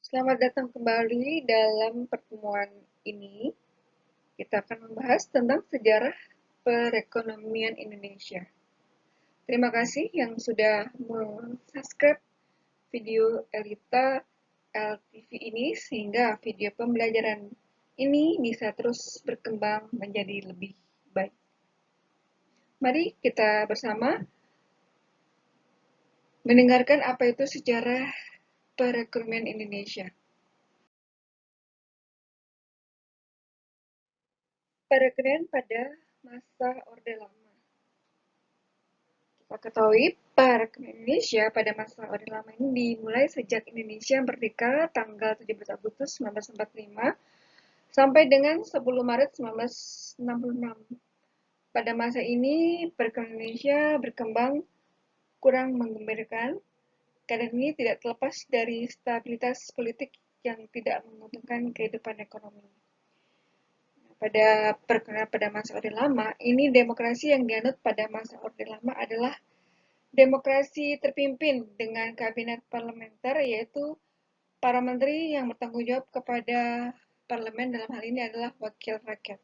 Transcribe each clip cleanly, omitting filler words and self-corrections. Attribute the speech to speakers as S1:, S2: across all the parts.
S1: Selamat datang kembali dalam pertemuan ini. Kita akan membahas tentang sejarah perekonomian Indonesia. Terima kasih yang sudah subscribe video Elita LTV ini sehingga video pembelajaran ini bisa terus berkembang menjadi lebih baik. Mari kita bersama mendengarkan apa itu sejarah perekonomian Indonesia. Perekonomian pada masa Orde Lama. Kita ketahui, perekonomian Indonesia pada masa Orde Lama ini dimulai sejak Indonesia merdeka tanggal 17 Agustus 1945 sampai dengan 10 Maret 1966. Pada masa ini, perekonomian Indonesia berkembang kurang menggembirakan. Keadaan ini tidak terlepas dari stabilitas politik yang tidak menguntungkan kehidupan ekonomi. Pada perekonomian pada masa Orde Lama, ini demokrasi yang dianut pada masa Orde Lama adalah demokrasi terpimpin dengan kabinet parlementer, yaitu para menteri yang bertanggung jawab kepada parlemen, dalam hal ini adalah wakil rakyat.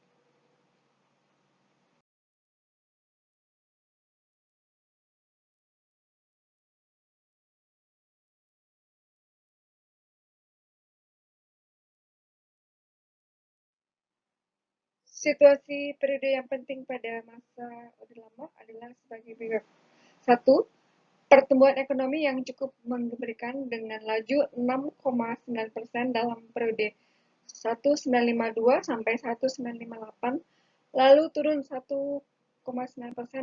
S1: Situasi periode yang penting pada masa Orde Lama adalah sebagai berikut. 1. Pertumbuhan ekonomi yang cukup menggembirakan dengan laju 6,9% dalam periode 1952 sampai 1958, lalu turun 1,9%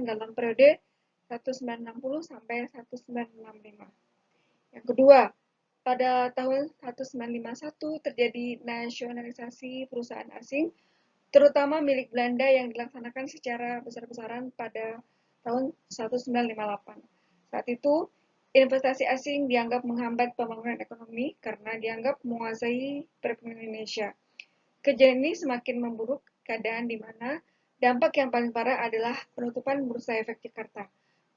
S1: dalam periode 1960 sampai 1965. Yang kedua, pada tahun 1951 terjadi nasionalisasi perusahaan asing, terutama milik Belanda yang dilaksanakan secara besar-besaran pada tahun 1958. Saat itu, investasi asing dianggap menghambat pembangunan ekonomi karena dianggap menguasai perekonomian Indonesia. Kejadian ini semakin memburuk keadaan di mana dampak yang paling parah adalah penutupan Bursa Efek Jakarta.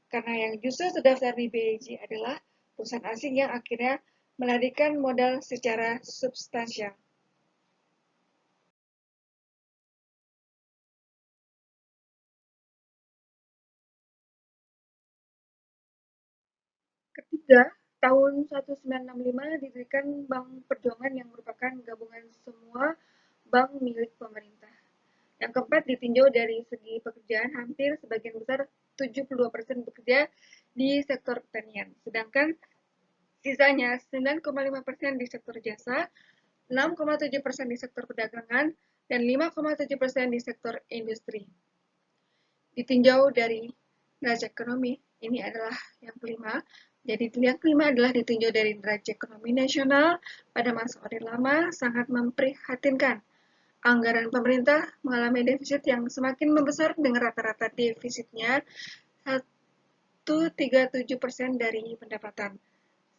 S1: Karena yang justru terdaftar di BEJ adalah perusahaan asing yang akhirnya melarikan modal secara substansial. Ketiga, tahun 1965 didirikan Bank Perjuangan yang merupakan gabungan semua bank milik pemerintah. Yang keempat, ditinjau dari segi pekerjaan, hampir sebagian besar 72% bekerja di sektor pertanian, sedangkan sisanya 9,5% di sektor jasa, 6,7% di sektor perdagangan, dan 5,7% di sektor industri. Ditinjau dari neraca ekonomi, ini adalah yang kelima. Jadi yang kelima adalah ditinjau dari neraca ekonomi nasional pada masa Orde Lama sangat memprihatinkan. Anggaran pemerintah mengalami defisit yang semakin membesar dengan rata-rata defisitnya 1,37% dari pendapatan.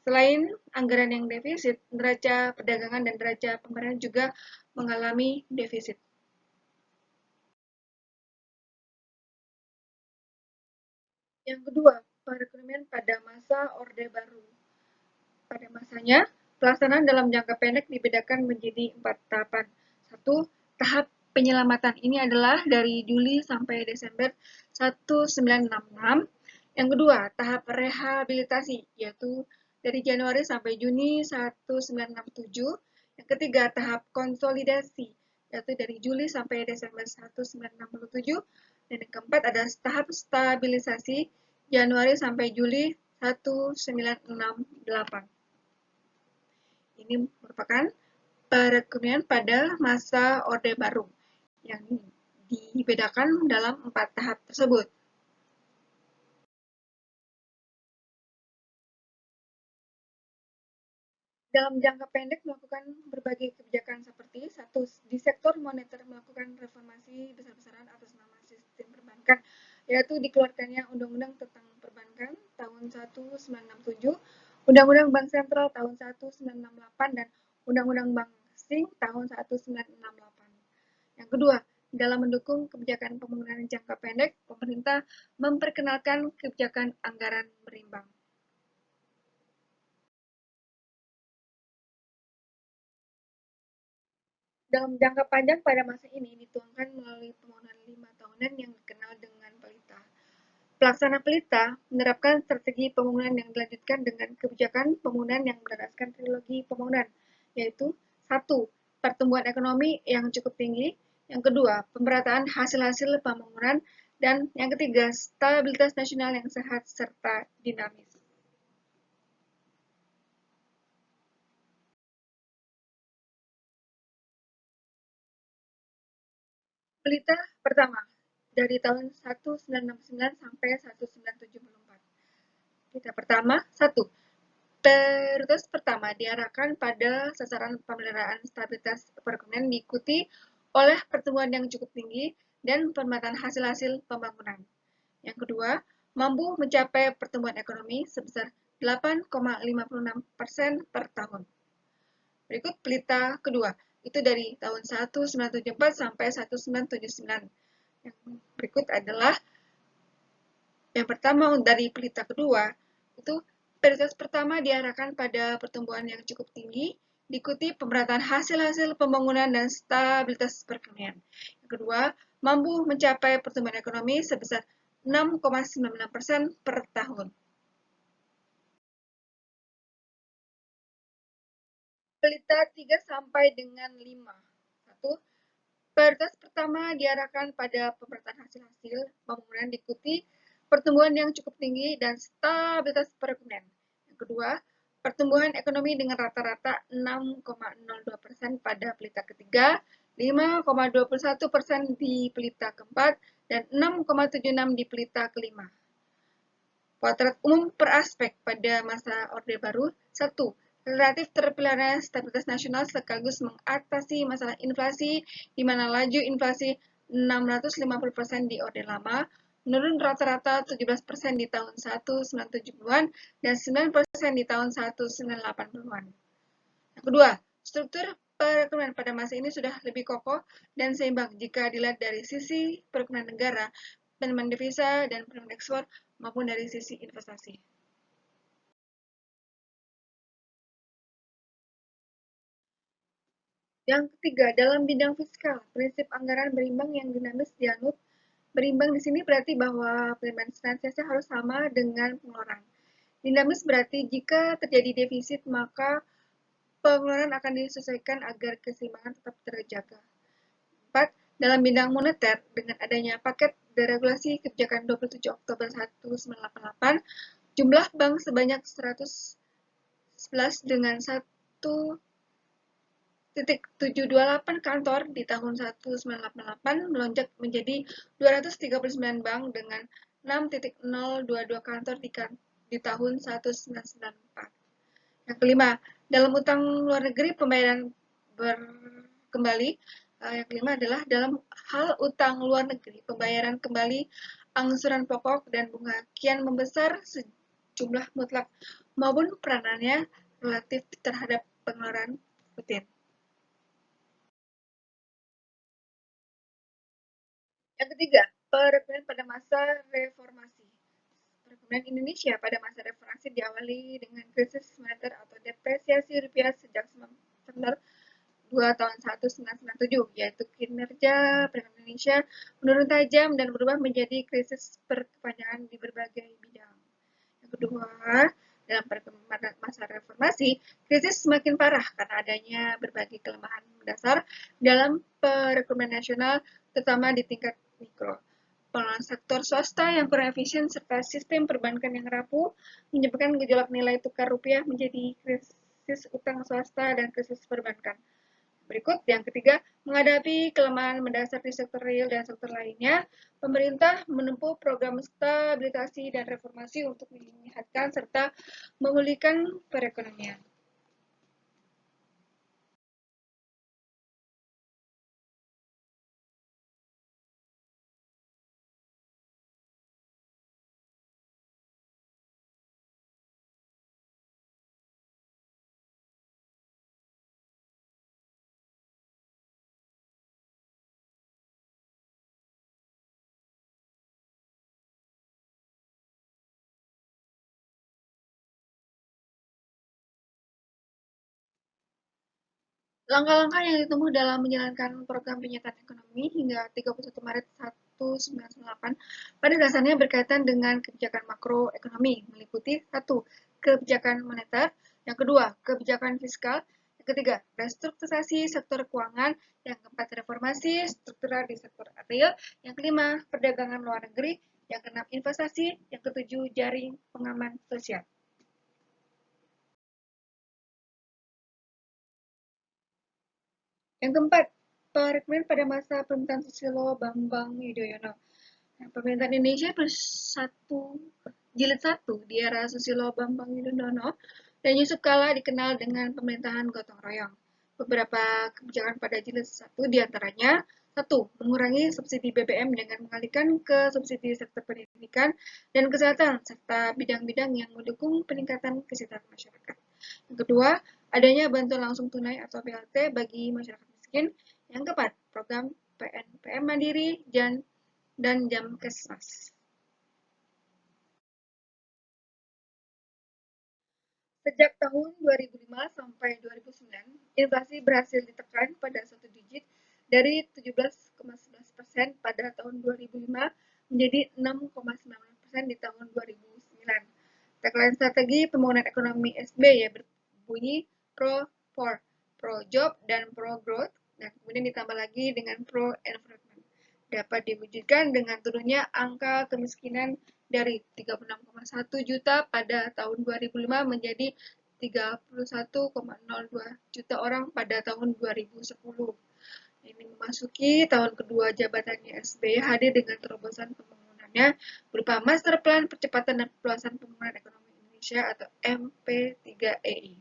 S1: Selain anggaran yang defisit, neraca perdagangan dan neraca pembayaran juga mengalami defisit. Yang kedua, perekonomian pada masa Orde Baru. Pada masanya, pelaksanaan dalam jangka pendek dibedakan menjadi 4 tahapan. 1. Tahap penyelamatan ini adalah dari Juli sampai Desember 1966. Yang kedua, tahap rehabilitasi, yaitu dari Januari sampai Juni 1967. Yang ketiga, tahap konsolidasi, yaitu dari Juli sampai Desember 1967. Dan yang keempat ada tahap stabilisasi, Januari sampai Juli 1968. Ini merupakan perekonomian pada masa Orde Baru yang dibedakan dalam 4 tahap tersebut. Dalam jangka pendek melakukan berbagai kebijakan seperti satu, di sektor moneter melakukan reformasi besar-besaran atas nama sistem perbankan, yaitu dikeluarkannya Undang-Undang tentang Perbankan tahun 1967, Undang-Undang Bank Sentral tahun 1968, dan Undang-Undang Bank Asing tahun 1968. Yang kedua, dalam mendukung kebijakan pembangunan jangka pendek, pemerintah memperkenalkan kebijakan anggaran berimbang. dalam jangka panjang pada masa ini dituangkan melalui pembangunan 5 tahunan yang dikenal dengan pelita. Pelaksana pelita menerapkan strategi pembangunan yang dilanjutkan dengan kebijakan pembangunan yang berdasarkan trilogi pembangunan, yaitu 1. Pertumbuhan ekonomi yang cukup tinggi, yang kedua, pemerataan hasil-hasil pembangunan, dan yang ketiga, stabilitas nasional yang sehat serta dinamis. Pelita pertama, dari tahun 1969 sampai 1974. Pelita pertama, 1. Prioritas pertama diarahkan pada sasaran pemeliharaan stabilitas perekonomian diikuti oleh pertumbuhan yang cukup tinggi dan penempatan hasil-hasil pembangunan. Yang kedua, mampu mencapai pertumbuhan ekonomi sebesar 8,56% per tahun. Berikut pelita kedua, itu dari tahun 1974 sampai 1979. Yang berikut adalah yang pertama dari pelita kedua, itu prioritas pertama diarahkan pada pertumbuhan yang cukup tinggi, diikuti pemerataan hasil-hasil pembangunan dan stabilitas perekonomian. Yang kedua, mampu mencapai pertumbuhan ekonomi sebesar 6,99% per tahun. Pelita 3 sampai dengan 5. 1. Prioritas pertama diarahkan pada pemerataan hasil-hasil pembangunan diikuti pertumbuhan yang cukup tinggi dan stabilitas perekonomian. Yang kedua, pertumbuhan ekonomi dengan rata-rata 6,02% pada pelita ketiga, 5,21% di pelita keempat, dan 6,76 di pelita kelima. Potret umum per aspek pada masa Orde Baru. 1. Relatif terpelihara stabilitas nasional sekaligus mengatasi masalah inflasi, di mana laju inflasi 650% di Orde Lama, menurun rata-rata 17% di tahun 1970-an dan 9% di tahun 1980-an. Yang kedua, struktur perekonomian pada masa ini sudah lebih kokoh dan seimbang jika dilihat dari sisi perekonomian negara, penerimaan devisa, dan penerimaan ekspor maupun dari sisi investasi. Yang ketiga, dalam bidang fiskal, prinsip anggaran berimbang yang dinamis dianut. Berimbang di sini berarti bahwa penerimaan senantiasa harus sama dengan pengeluaran. Dinamis berarti jika terjadi defisit, maka pengeluaran akan disesuaikan agar keseimbangan tetap terjaga. 4. Dalam bidang moneter, dengan adanya paket deregulasi kebijakan 27 Oktober 1988, jumlah bank sebanyak 111 dengan 1,728 kantor di tahun 1988 melonjak menjadi 239 bank dengan 6,022 kantor di tahun 1994. Yang kelima, dalam utang luar negeri pembayaran kembali. Yang kelima adalah dalam hal utang luar negeri, pembayaran kembali angsuran pokok dan bunga kian membesar sejumlah mutlak maupun peranannya relatif terhadap pengeluaran rutin. Yang ketiga, perekonomian pada masa reformasi. Perekonomian Indonesia pada masa reformasi diawali dengan krisis moneter atau depresiasi rupiah sejak September 2 tahun 1997, yaitu kinerja perekonomian Indonesia menurun tajam dan berubah menjadi krisis berkepanjangan di berbagai bidang. Yang kedua, dalam masa reformasi, krisis semakin parah karena adanya berbagai kelemahan mendasar dalam perekonomian nasional, terutama di tingkat mikro. Pengelolaan sektor swasta yang kurang efisien serta sistem perbankan yang rapuh menyebabkan gejolak nilai tukar rupiah menjadi krisis utang swasta dan krisis perbankan. Berikut yang ketiga, menghadapi kelemahan mendasar di sektor real dan sektor lainnya, pemerintah menempuh program stabilisasi dan reformasi untuk menyehatkan serta memulihkan perekonomian. Langkah-langkah yang ditempuh dalam menjalankan program penyetaan ekonomi hingga 31 Maret 1998 pada dasarnya berkaitan dengan kebijakan makroekonomi, meliputi satu, kebijakan moneter, yang kedua, kebijakan fiskal, yang ketiga, restrukturisasi sektor keuangan, yang keempat, reformasi struktural di sektor real, yang kelima, perdagangan luar negeri, yang keenam, investasi, yang ketujuh, jaring pengaman sosial. Yang keempat, perekonomian pada masa pemerintahan Susilo Bambang Yudhoyono. Nah, pemerintahan Indonesia bersatu jilid 1 di era Susilo Bambang Yudhoyono dan Yusuf Kala dikenal dengan pemerintahan gotong royong. Beberapa kebijakan pada jilid 1 diantaranya satu, mengurangi subsidi BBM dengan mengalihkan ke subsidi sektor pendidikan dan kesehatan serta bidang-bidang yang mendukung peningkatan kesehatan masyarakat. Yang kedua, adanya bantuan langsung tunai atau BLT bagi masyarakat miskin. Yang keempat, program PNPM Mandiri dan Jamkesmas. Sejak tahun 2005 sampai 2009, inflasi berhasil ditekan pada satu digit dari 17,11% pada tahun 2005 menjadi 6,9% di tahun 2009. Tagline strategi pembangunan ekonomi SBY berbunyi pro for, pro job dan pro growth, dan kemudian ditambah lagi dengan pro environment. Dapat diwujudkan dengan turunnya angka kemiskinan dari 36,1 juta pada tahun 2005 menjadi 31,02 juta orang pada tahun 2010. Ini memasuki tahun kedua jabatannya SBY hadir dengan terobosan pembangunannya berupa Master Plan Percepatan dan Perluasan Pembangunan Ekonomi Indonesia atau MP3EI.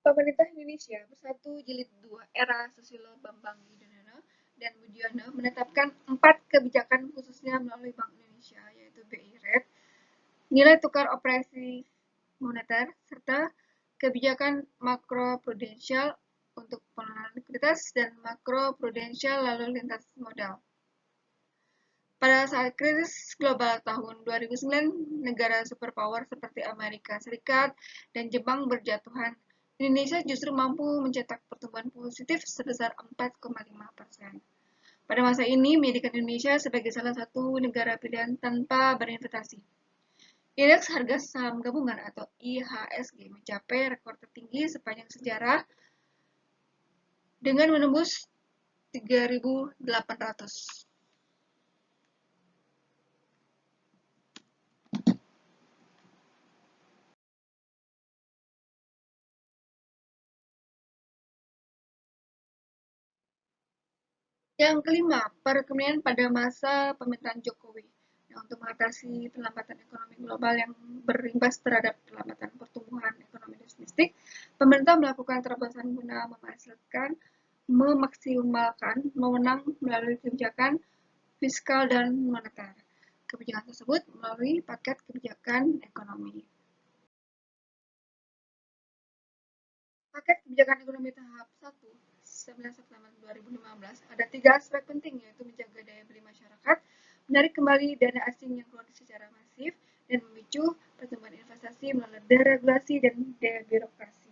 S1: Pemerintah Indonesia Bersatu Jilid 2 era Susilo Bambang Yudhoyono dan Budiono menetapkan 4 kebijakan khususnya melalui Bank Indonesia, yaitu BI Rate, nilai tukar operasi moneter, serta kebijakan makroprudensial untuk pengelolaan likuiditas dan makroprudensial lalu lintas modal. Pada saat krisis global tahun 2009, negara superpower seperti Amerika Serikat dan Jepang berjatuhan, Indonesia justru mampu mencetak pertumbuhan positif sebesar 4,5%. Pada masa ini, menjadikan Indonesia sebagai salah satu negara pilihan tanpa berinvestasi. Indeks harga saham gabungan atau IHSG mencapai rekor tertinggi sepanjang sejarah dengan menembus 3.800. Yang kelima, perekonomian pada masa pemerintahan Jokowi. Nah, untuk mengatasi perlambatan ekonomi global yang berimbas terhadap perlambatan pertumbuhan ekonomi domestik, pemerintah melakukan terobosan guna memaksimalkan wewenang melalui kebijakan fiskal dan moneter. Kebijakan tersebut melalui paket kebijakan ekonomi. Paket kebijakan ekonomi tahap 1, 19 September 2015, ada 3 aspek penting, yaitu menjaga daya beli masyarakat, menarik kembali dana asing yang keluar secara masif, dan memicu pertumbuhan investasi melalui deregulasi dan debirokrasi.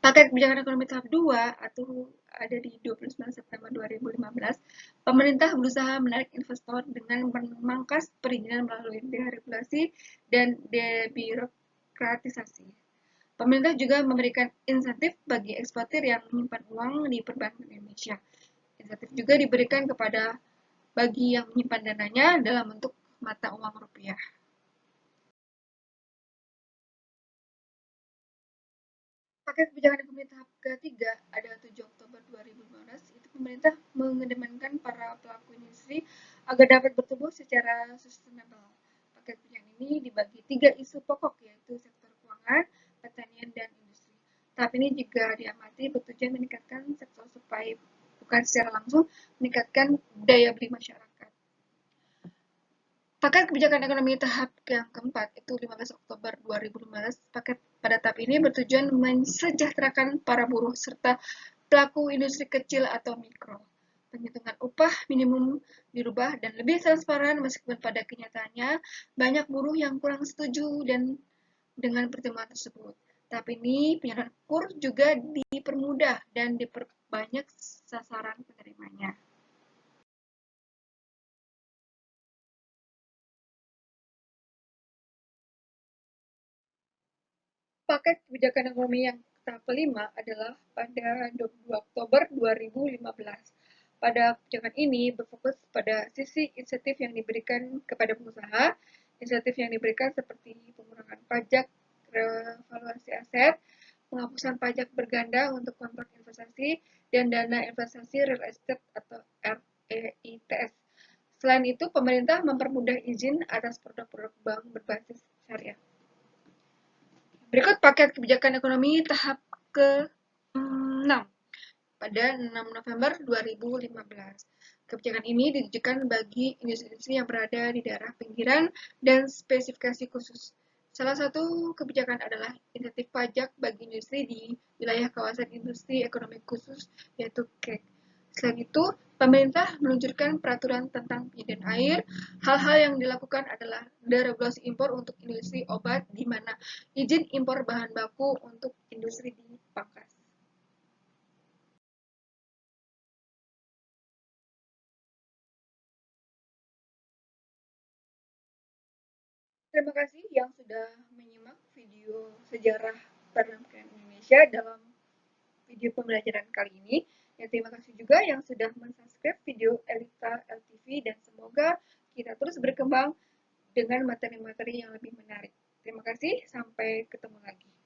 S1: Paket kebijakan ekonomi tahap 2 atau ada di 29 September 2015, pemerintah berusaha menarik investor dengan memangkas perizinan melalui deregulasi dan debirokratisasi. Pemerintah juga memberikan insentif bagi eksportir yang menyimpan uang di perbankan Indonesia. Insentif juga diberikan kepada bagi yang menyimpan dananya dalam bentuk mata uang rupiah. Paket kebijakan ekonomi tahap ketiga ada 7 Oktober 2015, itu pemerintah mengedepankan para pelaku industri agar dapat bertumbuh secara sustainable. Paket kebijakan ini dibagi 3 isu pokok, yaitu sektor keuangan, pertanian, dan industri. Tahap ini juga diamati bertujuan meningkatkan sektor supaya bukan secara langsung meningkatkan daya beli masyarakat. Paket kebijakan ekonomi tahap yang keempat itu 15 Oktober 2015. Paket pada tahap ini bertujuan mensejahterakan para buruh serta pelaku industri kecil atau mikro. Penghitungan upah minimum dirubah dan lebih transparan meskipun pada kenyataannya banyak buruh yang kurang setuju dengan pertemuan tersebut. Tapi ini penyaluran KUR juga dipermudah dan diperbanyak sasaran penerimanya. Paket kebijakan ekonomi yang tahap kelima adalah pada 22 Oktober 2015. Pada kebijakan ini berfokus pada sisi insentif yang diberikan kepada pengusaha, insentif yang diberikan seperti pengurangan pajak, revaluasi aset, penghapusan pajak berganda untuk kontrak investasi, dan dana investasi real estate atau REITS. Selain itu, pemerintah mempermudah izin atas produk-produk bank berbasis syariah. Berikut paket kebijakan ekonomi tahap ke-6 pada 6 November 2015. Kebijakan ini ditujukan bagi industri-industri yang berada di daerah pinggiran dan spesifikasi khusus. Salah satu kebijakan adalah insentif pajak bagi industri di wilayah kawasan industri ekonomi khusus, yaitu KEK. Selain itu, pemerintah meluncurkan peraturan tentang penyediaan air. Hal-hal yang dilakukan adalah deregulasi impor untuk industri obat, di mana izin impor bahan baku untuk industri dipangkas. Terima kasih yang sudah menyimak video sejarah perdagangan Indonesia dalam video pembelajaran kali ini. Ya, terima kasih juga yang sudah mensubscribe video Elita LTV dan semoga kita terus berkembang dengan materi-materi yang lebih menarik. Terima kasih, sampai ketemu lagi.